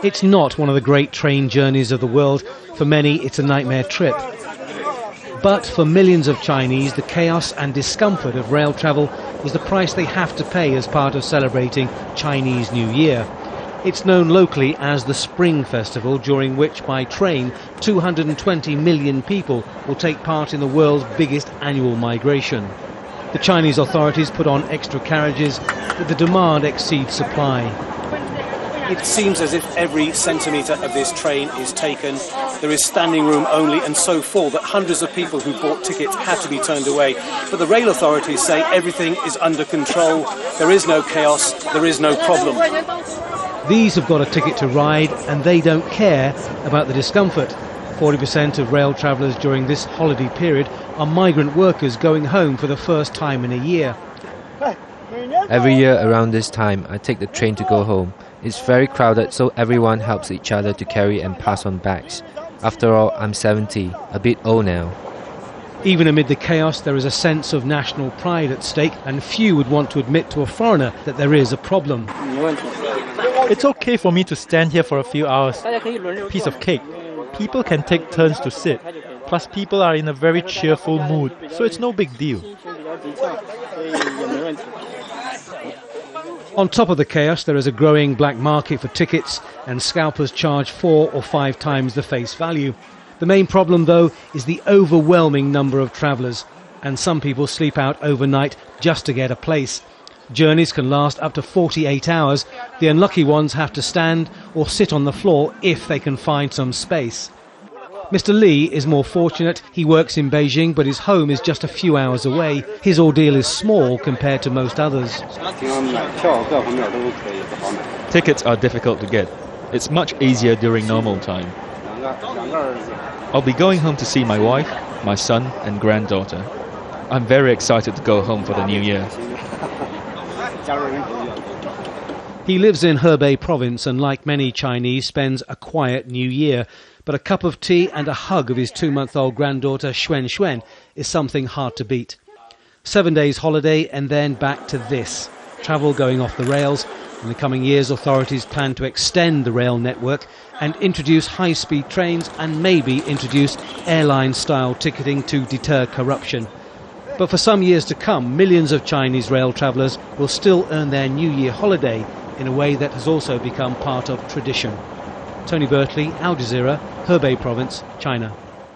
It's not one of the great train journeys of the world. For many, it's a nightmare trip. But for millions of Chinese, the chaos and discomfort of rail travel is the price they have to pay as part of celebrating Chinese New Year. It's known locally as the Spring Festival, during which, by train, 220 million people will take part in the world's biggest annual migration. The Chinese authorities put on extra carriages, but the demand exceeds supply. It seems as if every centimetre of this train is taken. There is standing room only, and so full that hundreds of people who bought tickets had to be turned away. But the rail authorities say everything is under control. There is no chaos, there is no problem. These have got a ticket to ride, and they don't care about the discomfort. 40% of rail travellers during this holiday period are migrant workers going home for the first time in a year. Every year around this time, I take the train to go home. It's very crowded, so everyone helps each other to carry and pass on bags. After all, I'm 70, a bit old now. Even amid the chaos, there is a sense of national pride at stake, and few would want to admit to a foreigner that there is a problem. It's okay for me to stand here for a few hours. Piece of cake. People can take turns to sit. Plus, people are in a very cheerful mood, so it's no big deal. On top of the chaos, there is a growing black market for tickets, and scalpers charge 4 or 5 times the face value. The main problem, though, is the overwhelming number of travellers, and some people sleep out overnight just to get a place. Journeys can last up to 48 hours. The unlucky ones have to stand or sit on the floor if they can find some space. Mr. Lee is more fortunate. He works in Beijing, but his home is just a few hours away. His ordeal is small compared to most others. Tickets are difficult to get. It's much easier during normal time. I'll be going home to see my wife, my son and granddaughter. I'm very excited to go home for the New Year. He lives in Hebei province and, like many Chinese, spends a quiet New Year. But a cup of tea and a hug of his 2-month-old granddaughter Xuan is something hard to beat. 7 days holiday and then back to this. Travel going off the rails. In the coming years, authorities plan to extend the rail network and introduce high-speed trains and maybe introduce airline-style ticketing to deter corruption. But for some years to come, millions of Chinese rail travellers will still earn their New Year holiday in a way that has also become part of tradition. Tony Birtley, Al Jazeera, Hebei Province, China.